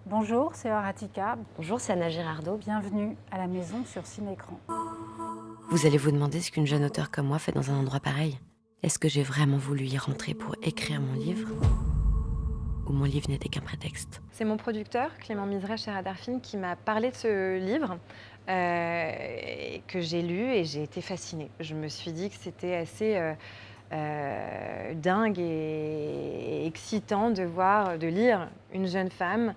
Bonjour, c'est Horatica. Bonjour, c'est Anna Girardot. Bienvenue à la maison sur Cinécran. Vous allez vous demander ce qu'une jeune auteure comme moi fait dans un endroit pareil. Est-ce que j'ai vraiment voulu y rentrer pour écrire mon livre? Ou mon livre n'était qu'un prétexte? C'est mon producteur, Clément Miseret chez Radar Film, qui m'a parlé de ce livre que j'ai lu et j'ai été fascinée. Je me suis dit que c'était assez dingue et excitant de lire une jeune femme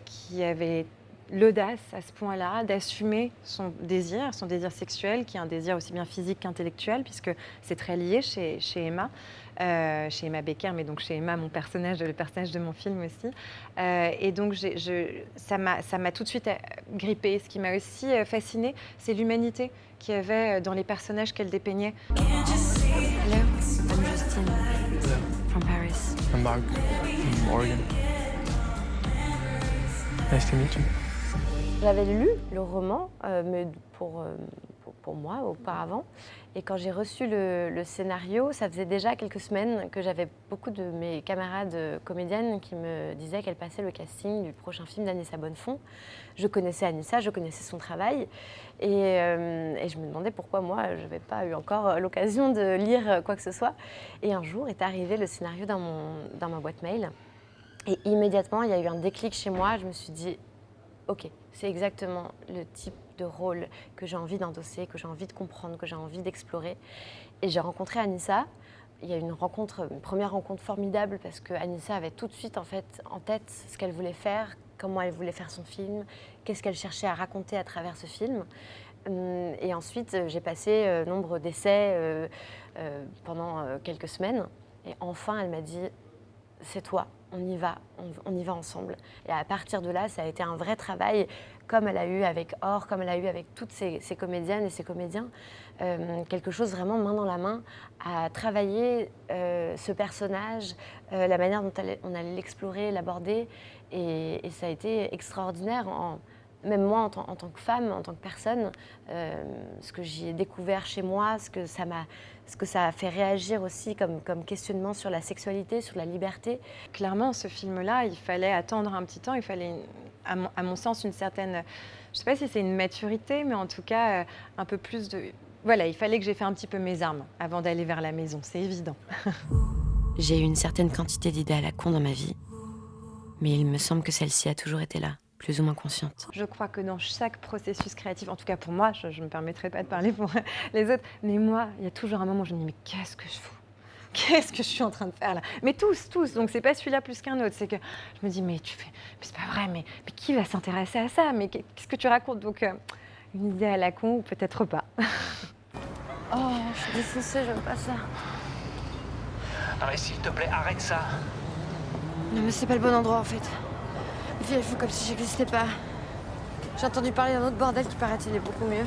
qui avait l'audace à ce point-là d'assumer son désir sexuel, qui est un désir aussi bien physique qu'intellectuel, puisque c'est très lié chez Emma. Chez Emma Becker, mais donc chez Emma, le personnage de mon film aussi. Et donc ça m'a tout de suite grippée. Ce qui m'a aussi fascinée, c'est l'humanité qu'il y avait dans les personnages qu'elle dépeignait. Hello, I'm Justine, from Paris. I'm Mark from Oregon. Nice to meet you. J'avais lu le roman, mais pour moi auparavant. Et quand j'ai reçu le scénario, ça faisait déjà quelques semaines que j'avais beaucoup de mes camarades comédiennes qui me disaient qu'elles passaient le casting du prochain film d'Anissa Bonnefond. Je connaissais Anissa, je connaissais son travail. Et je me demandais pourquoi moi, je n'avais pas eu encore l'occasion de lire quoi que ce soit. Et un jour est arrivé le scénario dans ma boîte mail. Et immédiatement, il y a eu un déclic chez moi. Je me suis dit, ok, c'est exactement le type de rôle que j'ai envie d'endosser, que j'ai envie de comprendre, que j'ai envie d'explorer. Et j'ai rencontré Anissa. Il y a eu une première rencontre formidable parce que Anissa avait tout de suite en tête ce qu'elle voulait faire, comment elle voulait faire son film, qu'est-ce qu'elle cherchait à raconter à travers ce film. Et ensuite, j'ai passé nombre d'essais pendant quelques semaines. Et enfin, elle m'a dit, c'est toi, on y va ensemble. Et à partir de là, ça a été un vrai travail, comme elle a eu avec Or, comme elle a eu avec toutes ces comédiennes et ces comédiens, quelque chose vraiment main dans la main, à travailler ce personnage, la manière dont on allait l'explorer, l'aborder, et ça a été extraordinaire. Même moi, en tant que femme, en tant que personne, ce que j'y ai découvert chez moi, ce que ça a fait réagir aussi comme questionnement sur la sexualité, sur la liberté. Clairement, ce film-là, il fallait attendre un petit temps, il fallait, à mon sens, une certaine, je ne sais pas si c'est une maturité, mais en tout cas, un peu plus de... Voilà, il fallait que j'ai fait un petit peu mes armes avant d'aller vers la maison, c'est évident. J'ai eu une certaine quantité d'idées à la con dans ma vie, mais il me semble que celle-ci a toujours été là, plus ou moins consciente. Je crois que dans chaque processus créatif, en tout cas pour moi, je ne me permettrai pas de parler pour les autres, mais moi, il y a toujours un moment où je me dis, mais qu'est-ce que je fous? Qu'est-ce que je suis en train de faire là? Mais tous, donc c'est pas celui-là plus qu'un autre, c'est que je me dis, mais c'est pas vrai, mais qui va s'intéresser à ça? Mais qu'est-ce que tu racontes? Donc, une idée à la con ou peut-être pas. Oh, je suis défoncée, j'aime pas ça. Non mais s'il te plaît, arrête ça. Non mais c'est pas le bon endroit en fait. Les filles, elles font comme si j'existais pas. J'ai entendu parler d'un autre bordel qui paraît-il est beaucoup mieux.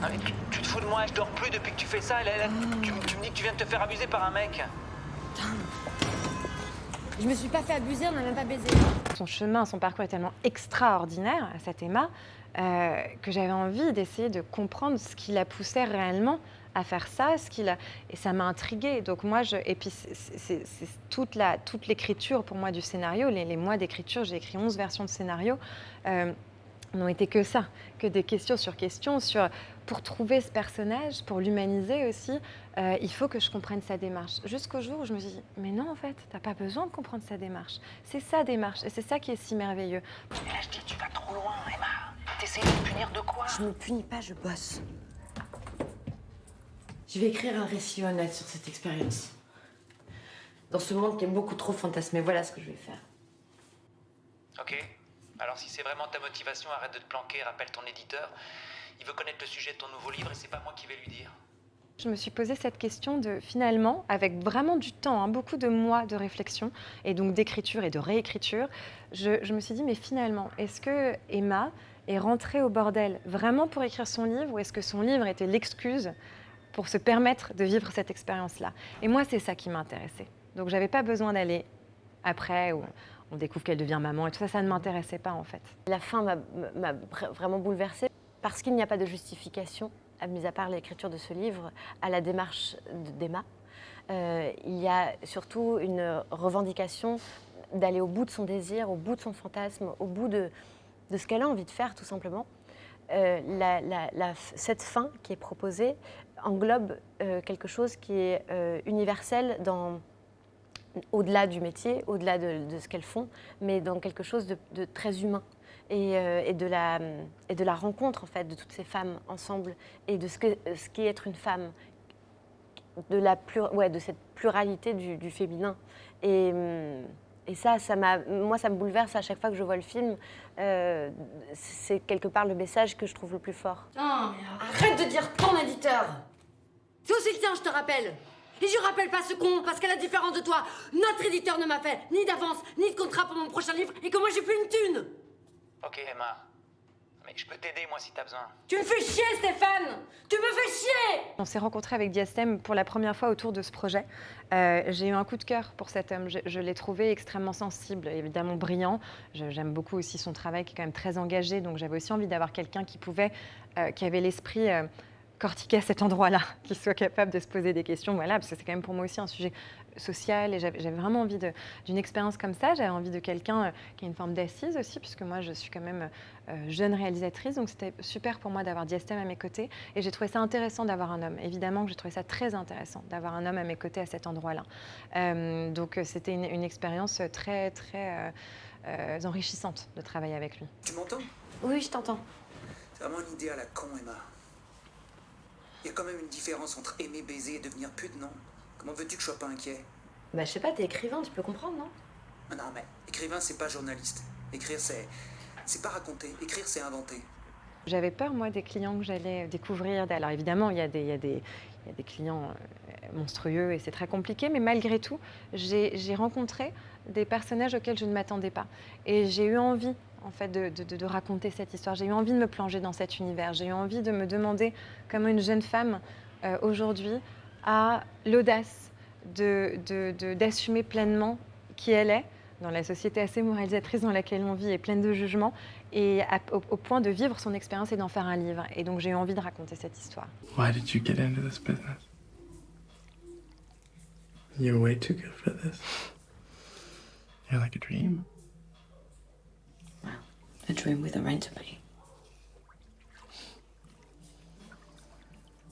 Non mais tu te fous de moi, je dors plus depuis que tu fais ça. Là, tu me dis que tu viens de te faire abuser par un mec. Je me suis pas fait abuser, on n'a même pas baisé. Son parcours est tellement extraordinaire à cette Emma que j'avais envie d'essayer de comprendre ce qui la poussait réellement à faire ça, et ça m'a intriguée. Donc moi, et puis c'est toute l'écriture pour moi du scénario, les mois d'écriture, j'ai écrit 11 versions de scénario, n'ont été que ça, que des questions pour trouver ce personnage, pour l'humaniser aussi, il faut que je comprenne sa démarche. Jusqu'au jour où je me suis dit, mais non, en fait, t'as pas besoin de comprendre sa démarche. C'est sa démarche, et c'est ça qui est si merveilleux. Et là, je dis, tu vas trop loin, Emma. T'essayes de me punir de quoi? Je me punis pas, je bosse. Je vais écrire un récit honnête sur cette expérience. Dans ce monde qui est beaucoup trop fantasmé, voilà ce que je vais faire. Ok. Alors si c'est vraiment ta motivation, arrête de te planquer, rappelle ton éditeur. Il veut connaître le sujet de ton nouveau livre et c'est pas moi qui vais lui dire. Je me suis posé cette question de, finalement, avec vraiment du temps, beaucoup de mois de réflexion, et donc d'écriture et de réécriture, je me suis dit, mais finalement, est-ce que Emma est rentrée au bordel vraiment pour écrire son livre, ou est-ce que son livre était l'excuse pour se permettre de vivre cette expérience-là? Et moi, c'est ça qui m'intéressait. Donc, j'avais pas besoin d'aller après, où on découvre qu'elle devient maman, et tout ça, ça ne m'intéressait pas, en fait. La fin m'a vraiment bouleversée, parce qu'il n'y a pas de justification, mis à part l'écriture de ce livre, à la démarche d'Emma. Il y a surtout une revendication d'aller au bout de son désir, au bout de son fantasme, au bout de ce qu'elle a envie de faire, tout simplement. Cette fin qui est proposée englobe quelque chose qui est universel au-delà du métier, au-delà de ce qu'elles font, mais dans quelque chose de très humain. Et de la rencontre, en fait, de toutes ces femmes ensemble, et de ce qu'est être une femme, de cette pluralité du féminin. Et ça me bouleverse à chaque fois que je vois le film. C'est quelque part le message que je trouve le plus fort. Non, mais arrête de dire ton éditeur. C'est aussi le tien, je te rappelle. Et je rappelle pas ce con, parce qu'à la différence de toi, notre éditeur ne m'a fait ni d'avance, ni de contrat pour mon prochain livre, et que moi j'ai plus une thune. Ok, Emma. Mais je peux t'aider, moi, si t'as besoin. Tu me fais chier, Stéphane. Tu me fais chier. On s'est rencontrés avec Diastème pour la première fois autour de ce projet. J'ai eu un coup de cœur pour cet homme. Je l'ai trouvé extrêmement sensible, évidemment brillant. J'aime beaucoup aussi son travail qui est quand même très engagé. Donc j'avais aussi envie d'avoir quelqu'un qui avait l'esprit cortiqué à cet endroit-là, qui soit capable de se poser des questions. Voilà, parce que c'est quand même pour moi aussi un sujet social. Et j'avais vraiment envie d'une expérience comme ça. J'avais envie de quelqu'un qui a une forme d'assise aussi, puisque moi je suis quand même jeune réalisatrice. Donc c'était super pour moi d'avoir Diastème à mes côtés. Et j'ai trouvé ça intéressant d'avoir un homme. Évidemment que j'ai trouvé ça très intéressant d'avoir un homme à mes côtés à cet endroit-là. Donc c'était une expérience très, très enrichissante de travailler avec lui. Tu m'entends? Oui, je t'entends. C'est vraiment une idée à la con, Emma. Il y a quand même une différence entre aimer baiser et devenir pute, non? Comment veux-tu que je sois pas inquiet? Bah, je sais pas, t'es écrivain, tu peux comprendre, non? Ah non, mais écrivain, c'est pas journaliste. Écrire, c'est pas raconter. Écrire, c'est inventer. J'avais peur, moi, des clients que j'allais découvrir. Alors évidemment, il y a des clients monstrueux et c'est très compliqué, mais malgré tout, j'ai rencontré des personnages auxquels je ne m'attendais pas. Et j'ai eu envie, en fait, de raconter cette histoire. J'ai eu envie de me plonger dans cet univers. J'ai eu envie de me demander comment une jeune femme, aujourd'hui, a l'audace d'assumer pleinement qui elle est, dans la société assez moralisatrice dans laquelle on vit et pleine de jugements, et au point de vivre son expérience et d'en faire un livre. Et donc j'ai eu envie de raconter cette histoire. Why did you get into this business? You're way too good for this. You're like a dream. Well, a dream with a rent to pay.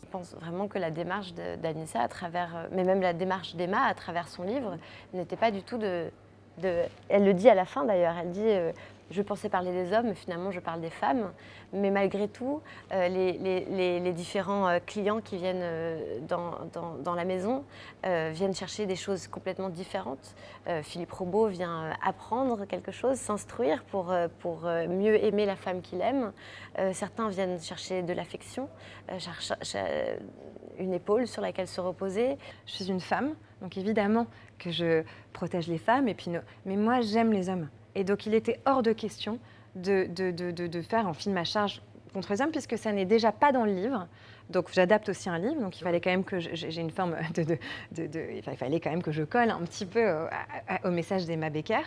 Je pense vraiment que la démarche d'Anissa, à travers, mais même la démarche d'Emma à travers son livre, n'était pas du tout elle le dit à la fin d'ailleurs, elle dit je pensais parler des hommes, mais finalement je parle des femmes. Mais malgré tout, les différents clients qui viennent dans la maison viennent chercher des choses complètement différentes. Philippe Robot vient apprendre quelque chose, s'instruire pour mieux aimer la femme qu'il aime. Certains viennent chercher de l'affection, une épaule sur laquelle se reposer. Je suis une femme, donc évidemment que je protège les femmes, mais moi j'aime les hommes. Et donc il était hors de question de faire un film à charge contre les hommes, puisque ça n'est déjà pas dans le livre. Donc j'adapte aussi un livre, donc il fallait quand même que j'ai une forme il fallait quand même que je colle un petit peu au message d'Emma Becker.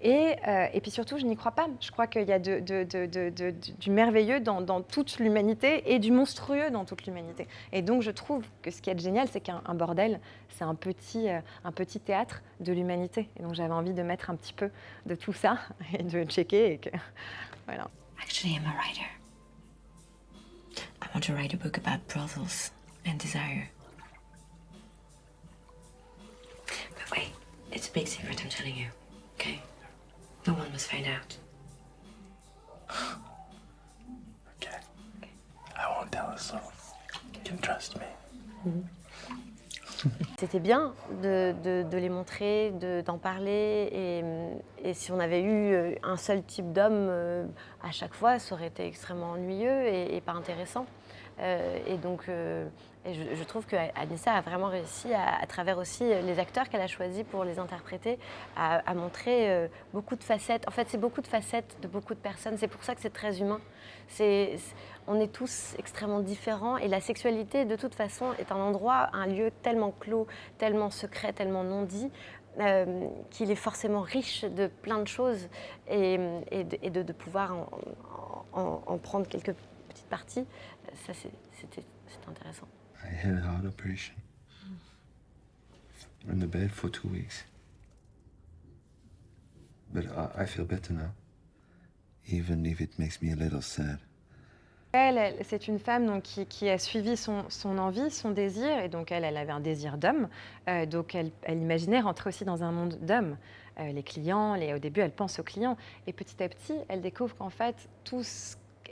Et puis surtout, je n'y crois pas. Je crois qu'il y a du merveilleux dans toute l'humanité et du monstrueux dans toute l'humanité. Et donc je trouve que ce qui est génial, c'est qu'un bordel, c'est un petit théâtre de l'humanité. Et donc j'avais envie de mettre un petit peu de tout ça et de checker et que voilà. Actually, I'm a writer. I want to write a book about brothels and desire. But wait, it's a big secret, I'm telling you, okay? No one must find out. Okay. I won't tell a soul. You can trust me. C'était bien de les montrer, d'en parler. Et si on avait eu un seul type d'homme à chaque fois, ça aurait été extrêmement ennuyeux et pas intéressant. Et donc, je trouve qu'Anissa a vraiment réussi, à travers aussi les acteurs qu'elle a choisis pour les interpréter, à montrer beaucoup de facettes. En fait, c'est beaucoup de facettes de beaucoup de personnes. C'est pour ça que c'est très humain. On est tous extrêmement différents et la sexualité, de toute façon, est un endroit, un lieu tellement clos, tellement secret, tellement non dit, qu'il est forcément riche de plein de choses et de pouvoir en prendre quelques petites parties, ça c'est intéressant. I had a heart operation. In the bed for 2 weeks. But I feel better now, even if it makes me a little sad. C'est une femme donc, qui a suivi son envie, son désir, et donc elle avait un désir d'homme, donc elle imaginait rentrer aussi dans un monde d'hommes. Les clients, au début elle pense aux clients, et petit à petit elle découvre qu'en fait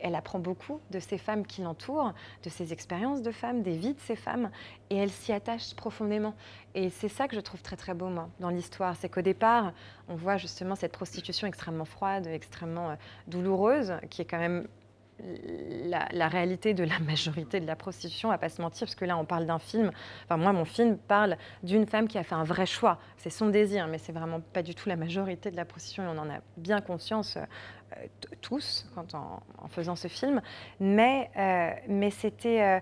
elle apprend beaucoup de ces femmes qui l'entourent, de ses expériences de femmes, des vies de ces femmes, et elle s'y attache profondément. Et c'est ça que je trouve très très beau, moi, dans l'histoire. C'est qu'au départ, on voit justement cette prostitution extrêmement froide, extrêmement douloureuse, qui est quand même la réalité de la majorité de la prostitution, on va pas se mentir, parce que là on parle d'un film, enfin moi mon film parle d'une femme qui a fait un vrai choix, c'est son désir, mais c'est vraiment pas du tout la majorité de la prostitution, et on en a bien conscience tous en faisant ce film, mais c'était,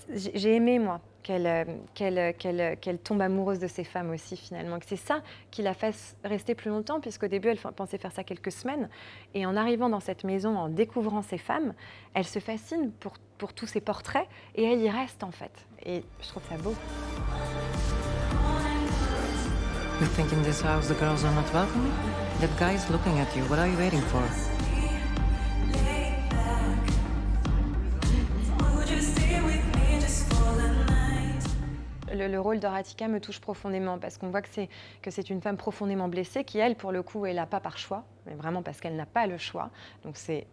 j'ai aimé moi qu'elle tombe amoureuse de ces femmes aussi finalement, que c'est ça qui la fait rester plus longtemps, puisqu'au début elle pensait faire ça quelques semaines, et en arrivant dans cette maison, en découvrant ces femmes, elle se fascine pour tous ces portraits, et elle y reste en fait, et je trouve ça beau. You think in this house the girls are not welcoming? That guy's looking at you. What are you waiting for? Le rôle d'Horatica me touche profondément parce qu'on voit que c'est une femme profondément blessée qui, elle, pour le coup, est là pas par choix, mais vraiment parce qu'elle n'a pas le choix. Donc c'est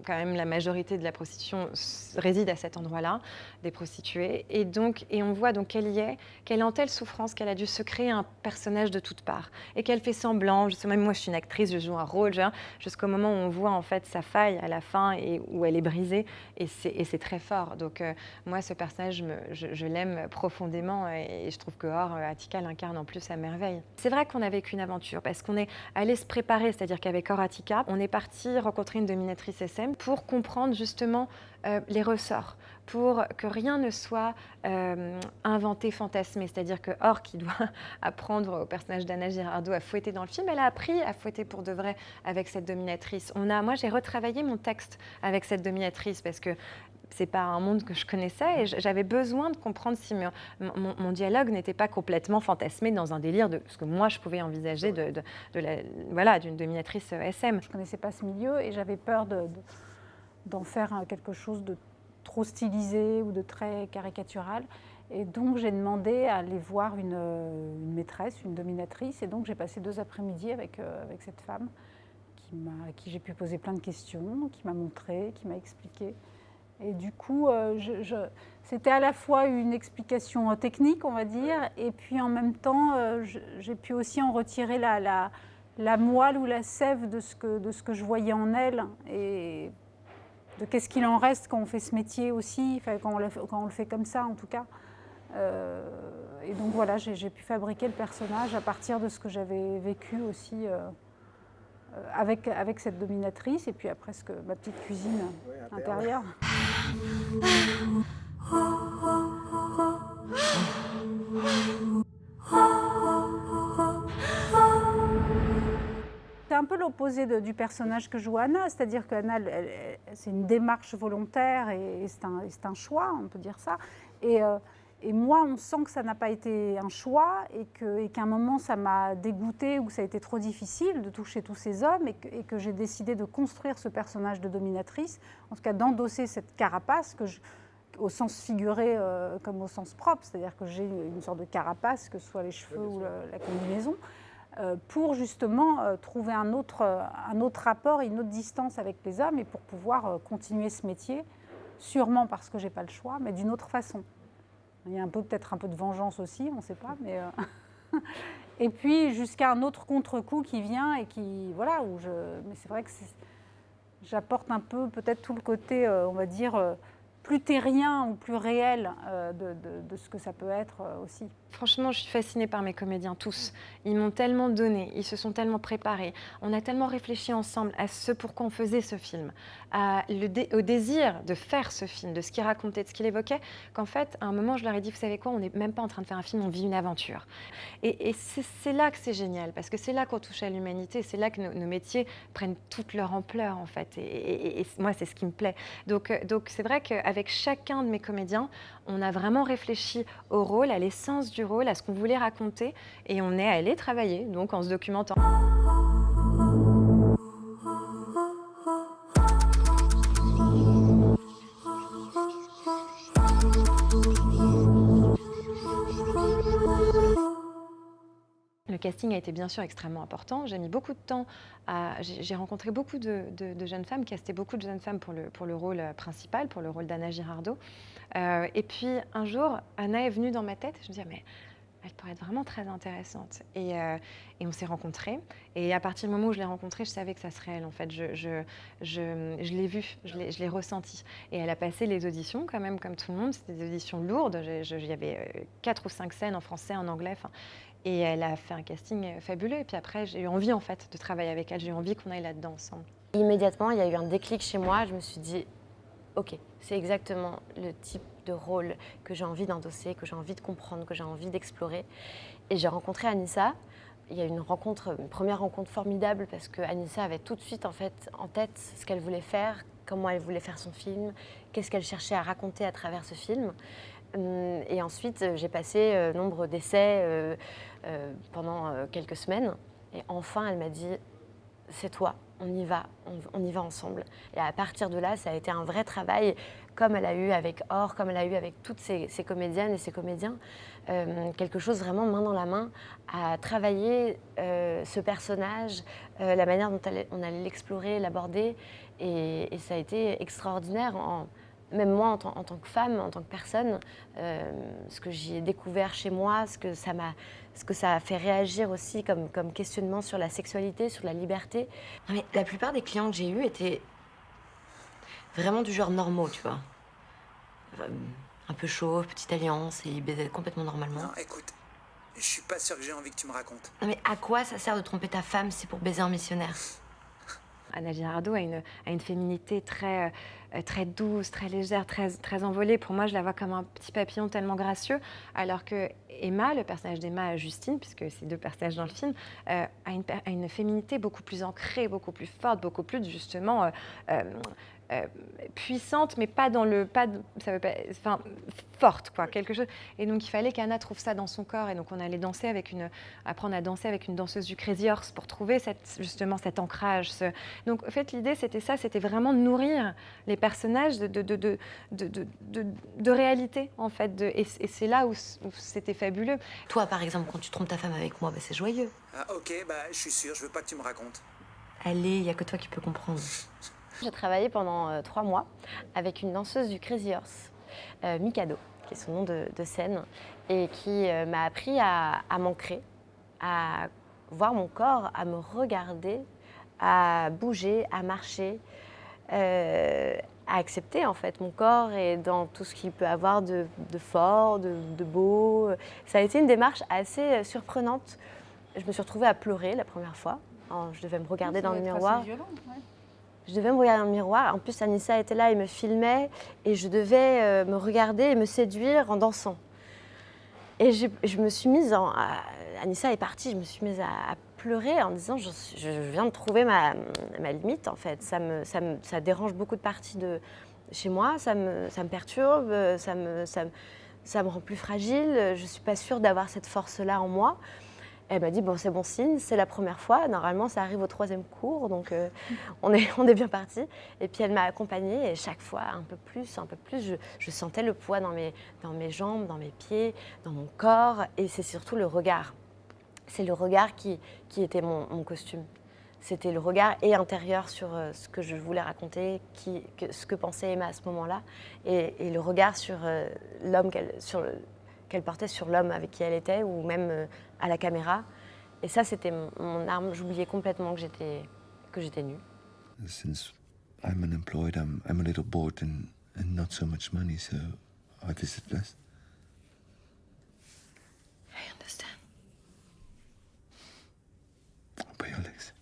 quand même la majorité de la prostitution réside à cet endroit-là, des prostituées. Et on voit donc qu'elle y est, qu'elle est en telle souffrance qu'elle a dû se créer un personnage de toutes parts. Et qu'elle fait semblant, même moi je suis une actrice, je joue un rôle, jusqu'au moment où on voit en fait sa faille à la fin et où elle est brisée. Et c'est très fort. Donc moi ce personnage, je l'aime profondément et je trouve que Horatica l'incarne en plus à merveille. C'est vrai qu'on a vécu une aventure parce qu'on est allé se préparer, c'est-à-dire qu'avec Horatica, on est parti rencontrer une dominatrice SM pour comprendre justement les ressorts, pour que rien ne soit inventé, fantasmé. C'est-à-dire que Or, qui doit apprendre au personnage d'Anna Girardot à fouetter dans le film, elle a appris à fouetter pour de vrai avec cette dominatrice. Moi, j'ai retravaillé mon texte avec cette dominatrice parce que c'est pas un monde que je connaissais et j'avais besoin de comprendre si mon dialogue n'était pas complètement fantasmé dans un délire de ce que moi je pouvais envisager d'une dominatrice SM. Je connaissais pas ce milieu et j'avais peur d'en faire quelque chose de trop stylisé ou de très caricatural. Et donc j'ai demandé à aller voir une maîtresse, une dominatrice. Et donc j'ai passé 2 après-midi avec cette femme à qui j'ai pu poser plein de questions, qui m'a montré, qui m'a expliqué. Et du coup, c'était à la fois une explication technique, on va dire, et puis en même temps, j'ai pu aussi en retirer la moelle ou la sève de ce que je voyais en elle, et de qu'est-ce qu'il en reste quand on fait ce métier aussi, quand on le fait comme ça en tout cas. Et donc voilà, j'ai pu fabriquer le personnage à partir de ce que j'avais vécu aussi avec cette dominatrice, et puis après ma petite cuisine intérieure. C'est un peu l'opposé du personnage que joue Anna, c'est-à-dire qu'Anna, c'est une démarche volontaire et c'est un choix, on peut dire ça. Et moi, on sent que ça n'a pas été un choix et qu'à un moment, ça m'a dégoûtée ou que ça a été trop difficile de toucher tous ces hommes et que j'ai décidé de construire ce personnage de dominatrice, en tout cas d'endosser cette carapace au sens figuré comme au sens propre, c'est-à-dire que j'ai une sorte de carapace, que ce soit les cheveux ou la combinaison, pour justement trouver un autre rapport et une autre distance avec les hommes et pour pouvoir continuer ce métier, sûrement parce que je n'ai pas le choix, mais d'une autre façon. Il y a peut-être un peu de vengeance aussi, on ne sait pas, mais et puis jusqu'à un autre contre-coup qui vient et qui voilà mais c'est vrai que j'apporte un peu peut-être tout le côté on va dire plus terrien ou plus réel de ce que ça peut être aussi. Franchement, je suis fascinée par mes comédiens, tous. Ils m'ont tellement donné, ils se sont tellement préparés. On a tellement réfléchi ensemble à ce pourquoi on faisait ce film, au désir de faire ce film, de ce qu'il racontait, de ce qu'il évoquait, qu'en fait, à un moment, je leur ai dit, vous savez quoi, on n'est même pas en train de faire un film, on vit une aventure. Et c'est là que c'est génial, parce que c'est là qu'on touche à l'humanité, c'est là que nos métiers prennent toute leur ampleur, en fait. Et moi, c'est ce qui me plaît. Donc c'est vrai qu'avec chacun de mes comédiens, on a vraiment réfléchi au rôle, à l'essence du rôle, à ce qu'on voulait raconter, et on est allé travailler, donc en se documentant. Le casting a été bien sûr extrêmement important. J'ai mis beaucoup de temps j'ai rencontré beaucoup de jeunes femmes, casté beaucoup de jeunes femmes pour le rôle principal, pour le rôle d'Anna Girardot. Et puis un jour, Anna est venue dans ma tête. Je me disais, mais elle pourrait être vraiment très intéressante. Et on s'est rencontrés. Et à partir du moment où je l'ai rencontrée, je savais que ça serait elle. En fait, je l'ai vue, je l'ai ressentie. Et elle a passé les auditions quand même, comme tout le monde. C'était des auditions lourdes. Il y avait 4 ou 5 scènes en français, en anglais. Et elle a fait un casting fabuleux. Et puis après, j'ai eu envie en fait de travailler avec elle. J'ai eu envie qu'on aille là-dedans ensemble. Immédiatement, il y a eu un déclic chez moi. Je me suis dit, ok, c'est exactement le type de rôle que j'ai envie d'endosser, que j'ai envie de comprendre, que j'ai envie d'explorer. Et j'ai rencontré Anissa. Il y a eu une première rencontre formidable parce que Anissa avait tout de suite en tête ce qu'elle voulait faire, comment elle voulait faire son film, qu'est-ce qu'elle cherchait à raconter à travers ce film. Et ensuite, j'ai passé nombre d'essais pendant quelques semaines. Et enfin, elle m'a dit, c'est toi, on y va ensemble. Et à partir de là, ça a été un vrai travail, comme elle a eu avec Or, comme elle a eu avec toutes ces comédiennes et ces comédiens. Quelque chose vraiment main dans la main, à travailler ce personnage, la manière dont on allait l'explorer, l'aborder. Et ça a été extraordinaire. Même moi, en tant que femme, en tant que personne, ce que j'y ai découvert chez moi, ce que ça a fait réagir aussi comme questionnement sur la sexualité, sur la liberté. Non, mais la plupart des clients que j'ai eus étaient vraiment du genre normaux, tu vois. Un peu chauve, petite alliance, et ils baisaient complètement normalement. Non, écoute, je suis pas sûr que j'ai envie que tu me racontes. Non mais à quoi ça sert de tromper ta femme si c'est pour baiser un missionnaire? Anna Girardot a une féminité très douce, très légère, très envolée. Pour moi, je la vois comme un petit papillon tellement gracieux, alors que Emma, le personnage d'Emma Justine, puisque c'est 2 personnages dans le film, a une féminité beaucoup plus ancrée, beaucoup plus forte, beaucoup plus justement puissante, mais pas dans ça veut pas, enfin forte quoi, quelque chose. Et donc il fallait qu'Anna trouve ça dans son corps, et donc on allait apprendre à danser avec une danseuse du Crazy Horse pour trouver justement cet ancrage. Donc en fait l'idée c'était ça, c'était vraiment de nourrir les personnages de réalité en fait, et c'est là où c'était fabuleux. Toi par exemple, quand tu trompes ta femme avec moi, c'est joyeux. Ah ok, je suis sûre, je veux pas que tu me racontes. Allez, il y a que toi qui peux comprendre. J'ai travaillé pendant 3 mois avec une danseuse du Crazy Horse, Mikado, qui est son nom de scène, et qui m'a appris à m'ancrer, à voir mon corps, à me regarder, à bouger, à marcher, à accepter en fait mon corps et dans tout ce qu'il peut avoir de fort, de beau. Ça a été une démarche assez surprenante. Je me suis retrouvée à pleurer la première fois. Je devais me regarder dans le miroir. Violent, ouais. Je devais me regarder dans le miroir. En plus, Anissa était là et me filmait. Et je devais me regarder et me séduire en dansant. Et je me suis mise Anissa est partie, je me suis mise à pleurer en disant je viens de trouver ma limite, en fait. Ça dérange beaucoup de parties de chez moi. Ça me perturbe, ça me rend plus fragile. Je ne suis pas sûre d'avoir cette force-là en moi. Elle m'a dit, bon, c'est bon signe, c'est la première fois. Normalement, ça arrive au 3e cours, donc on est bien parti. Et puis, elle m'a accompagnée et chaque fois, un peu plus, je sentais le poids dans mes jambes, dans mes pieds, dans mon corps. Et c'est surtout le regard. C'est le regard qui était mon costume. C'était le regard et intérieur sur ce que je voulais raconter, ce que pensait Emma à ce moment-là, et le regard sur l'homme qu'elle portait sur l'homme avec qui elle était, ou même à la caméra. Et ça, c'était mon arme. J'oubliais complètement que j'étais nue. Since I'm unemployed, I'm a little bored and not so much money, so I visit less. I understand. But Alex.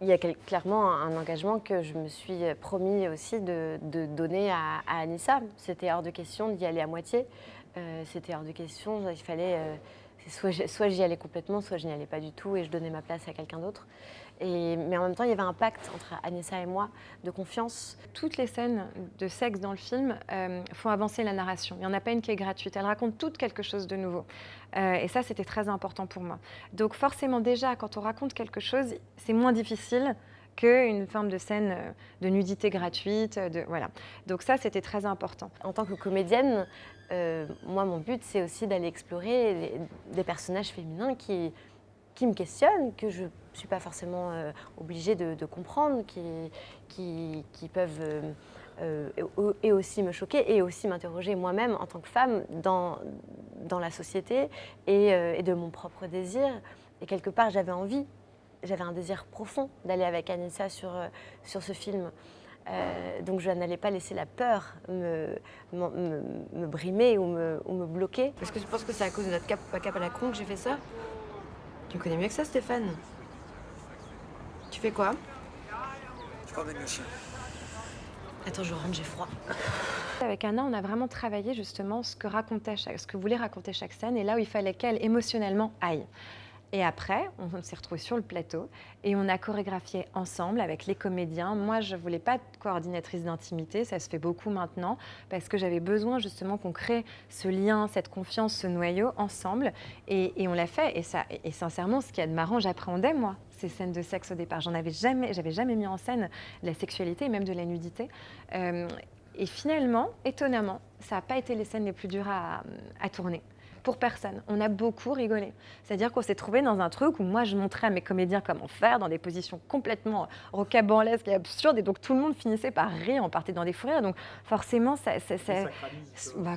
Il y a clairement un engagement que je me suis promis aussi de donner à Anissa. C'était hors de question d'y aller à moitié. C'était hors de question, il fallait... soit j'y allais complètement, soit je n'y allais pas du tout et je donnais ma place à quelqu'un d'autre. Mais en même temps, il y avait un pacte entre Anissa et moi de confiance. Toutes les scènes de sexe dans le film font avancer la narration. Il n'y en a pas une qui est gratuite. Elles racontent toutes quelque chose de nouveau. Et ça, c'était très important pour moi. Donc forcément, déjà, quand on raconte quelque chose, c'est moins difficile qu'une forme de scène de nudité gratuite. Voilà. Donc ça, c'était très important. En tant que comédienne, moi, mon but, c'est aussi d'aller explorer des personnages féminins qui qui me questionnent, que je ne suis pas forcément obligée de comprendre, qui peuvent et aussi me choquer et aussi m'interroger moi-même en tant que femme dans la société et de mon propre désir. Et quelque part, j'avais un désir profond d'aller avec Anissa sur ce film. Donc je n'allais pas laisser la peur me brimer ou me bloquer. Est-ce que tu penses que c'est à cause de notre cap à la con que j'ai fait ça? Tu me connais mieux que ça, Stéphane. Tu fais quoi? Je promène le chien. Attends, je rentre, j'ai froid. Avec Anna, on a vraiment travaillé justement ce que voulait raconter chaque scène et là où il fallait qu'elle, émotionnellement, aille. Et après, on s'est retrouvés sur le plateau et on a chorégraphié ensemble avec les comédiens. Moi, je ne voulais pas être coordinatrice d'intimité, ça se fait beaucoup maintenant, parce que j'avais besoin justement qu'on crée ce lien, cette confiance, ce noyau ensemble. Et on l'a fait. Et sincèrement, ce qu'il y a de marrant, j'appréhendais, moi, ces scènes de sexe au départ. J'avais jamais mis en scène la sexualité et même de la nudité. Et finalement, étonnamment, ça n'a pas été les scènes les plus dures à tourner. Pour personne. On a beaucoup rigolé. C'est-à-dire qu'on s'est trouvés dans un truc où moi, je montrais à mes comédiens comment faire, dans des positions complètement rocabanlesques et absurdes, et donc tout le monde finissait par rire, on partait dans des fous rires. Donc forcément,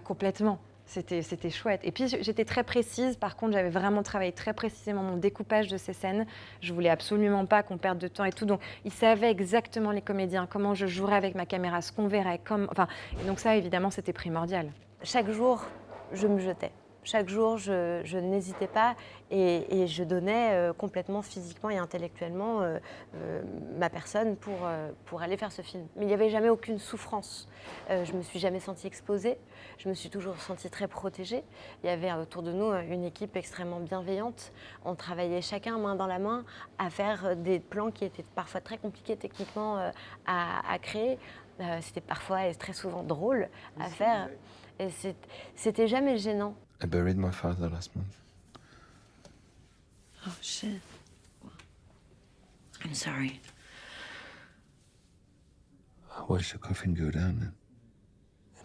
complètement. C'était chouette. Et puis j'étais très précise. Par contre, j'avais vraiment travaillé très précisément mon découpage de ces scènes. Je voulais absolument pas qu'on perde de temps et tout. Donc ils savaient exactement, les comédiens, comment je jouerais avec ma caméra, ce qu'on verrait. Et donc ça, évidemment, c'était primordial. Chaque jour, je me jetais. Chaque jour, je n'hésitais pas et je donnais complètement physiquement et intellectuellement ma personne pour aller faire ce film. Mais il n'y avait jamais aucune souffrance. Je ne me suis jamais sentie exposée. Je me suis toujours sentie très protégée. Il y avait autour de nous une équipe extrêmement bienveillante. On travaillait chacun main dans la main à faire des plans qui étaient parfois très compliqués techniquement à créer. C'était parfois et très souvent drôle à faire. Et c'était jamais gênant. I buried my father last month. Oh, shit. I'm sorry. I watched the coffin go down,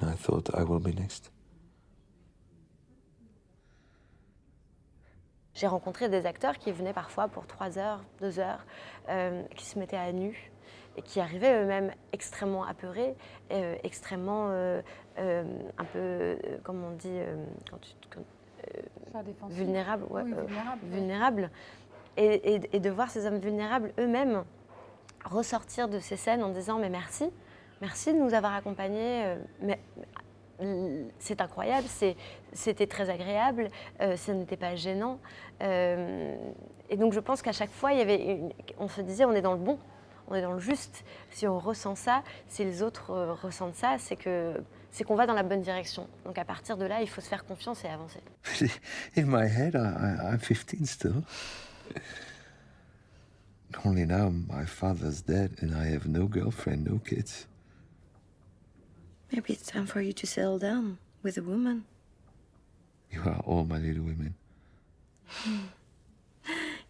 and I thought I will be next. J'ai rencontré des acteurs qui venaient parfois pour 3 heures, 2 heures, qui se mettaient à nu et qui arrivaient eux-mêmes extrêmement apeurés, extrêmement un peu, comment on dit, vulnérables. Ouais, Oui, vulnérables. Et de voir ces hommes vulnérables eux-mêmes ressortir de ces scènes en disant « mais merci de nous avoir accompagnés, c'est incroyable, c'était très agréable, ça n'était pas gênant. » Et donc je pense qu'à chaque fois, on se disait on est dans le bon, on est dans le juste. Si on ressent ça, si les autres ressentent ça, c'est qu'on va dans la bonne direction. Donc à partir de là, il faut se faire confiance et avancer. In my head, I'm 15 still. Only now my father's dead and I have no girlfriend, no kids. Maybe it's time for you to settle down with a woman. You are all my little women.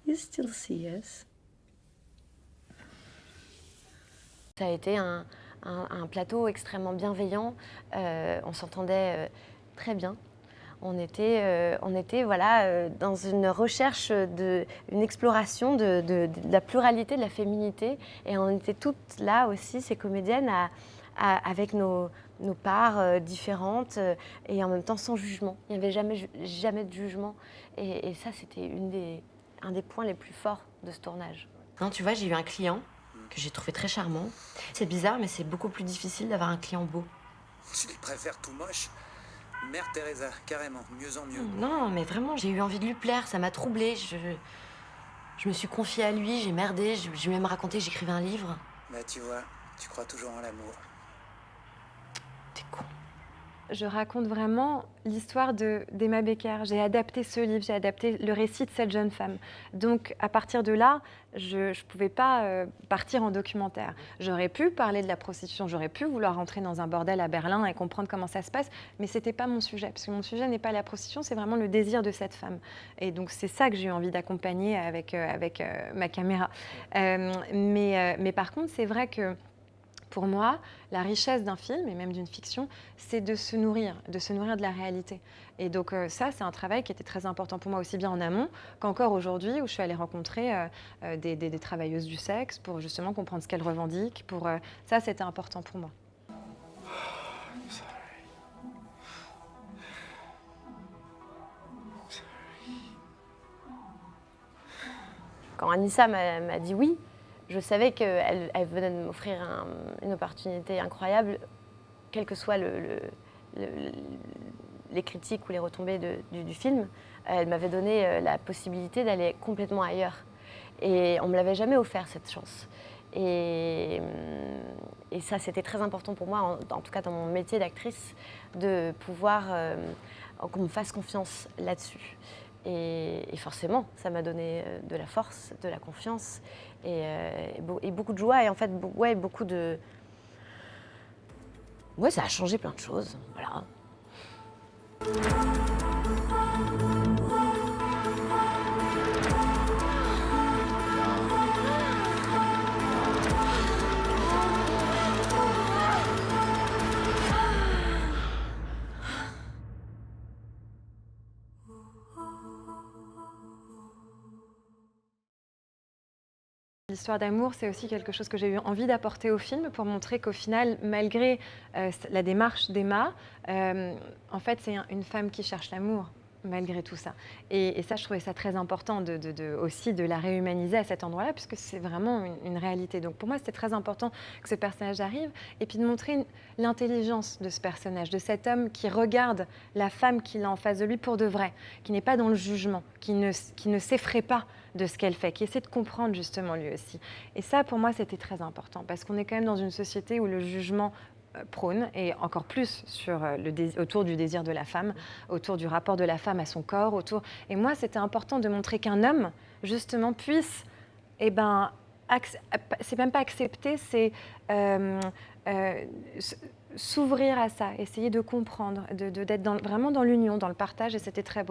You still see us. Ça a été un plateau extrêmement bienveillant. On s'entendait très bien. On était dans une recherche, une exploration de la pluralité, de la féminité. Et on était toutes là aussi, ces comédiennes, avec nos parts différentes et en même temps sans jugement. Il n'y avait jamais de jugement. Et ça, c'était un des points les plus forts de ce tournage. Non, tu vois, j'ai eu un client que j'ai trouvé très charmant. C'est bizarre, mais c'est beaucoup plus difficile d'avoir un client beau. Je les préfère tout moche. Mère Teresa, carrément, mieux en mieux. Non, mais vraiment, j'ai eu envie de lui plaire, ça m'a troublée. Je me suis confiée à lui, j'ai merdé, je lui ai même raconté que j'écrivais un livre. Bah tu vois, tu crois toujours en l'amour. T'es con. Je raconte vraiment l'histoire d'Emma Becker. J'ai adapté ce livre, j'ai adapté le récit de cette jeune femme. Donc, à partir de là, je ne pouvais pas partir en documentaire. J'aurais pu parler de la prostitution, j'aurais pu vouloir rentrer dans un bordel à Berlin et comprendre comment ça se passe, mais ce n'était pas mon sujet. Parce que mon sujet n'est pas la prostitution, c'est vraiment le désir de cette femme. Et donc, c'est ça que j'ai eu envie d'accompagner avec ma caméra. Mais par contre, c'est vrai que Pour moi, la richesse d'un film, et même d'une fiction, c'est de se nourrir de la réalité. Et donc ça, c'est un travail qui était très important pour moi, aussi bien en amont qu'encore aujourd'hui, où je suis allée rencontrer des travailleuses du sexe pour justement comprendre ce qu'elles revendiquent. Ça, c'était important pour moi. Quand Anissa m'a dit oui, je savais qu'elle venait de m'offrir une opportunité incroyable, quelles que soient les critiques ou les retombées du film. Elle m'avait donné la possibilité d'aller complètement ailleurs. Et on ne me l'avait jamais offert, cette chance. Et ça, c'était très important pour moi, en tout cas dans mon métier d'actrice, de pouvoir qu'on me fasse confiance là-dessus. Et forcément, ça m'a donné de la force, de la confiance et beaucoup de joie. Et en fait, beaucoup de... Ouais, ça a changé plein de choses, voilà. L'histoire d'amour, c'est aussi quelque chose que j'ai eu envie d'apporter au film pour montrer qu'au final, malgré la démarche d'Emma, en fait, c'est une femme qui cherche l'amour, malgré tout ça. Et ça, je trouvais ça très important aussi de la réhumaniser à cet endroit-là, puisque c'est vraiment une réalité. Donc pour moi, c'était très important que ce personnage arrive, et puis de montrer l'intelligence de ce personnage, de cet homme qui regarde la femme qu'il a en face de lui pour de vrai, qui n'est pas dans le jugement, qui ne s'effraie pas de ce qu'elle fait, qui essaie de comprendre justement lui aussi. Et ça, pour moi, c'était très important, parce qu'on est quand même dans une société où le jugement prône, et encore plus autour du désir de la femme, autour du rapport de la femme à son corps, Et moi, c'était important de montrer qu'un homme, justement, puisse, c'est même pas accepter, c'est s'ouvrir à ça, essayer de comprendre, d'être vraiment dans l'union, dans le partage, et c'était très beau.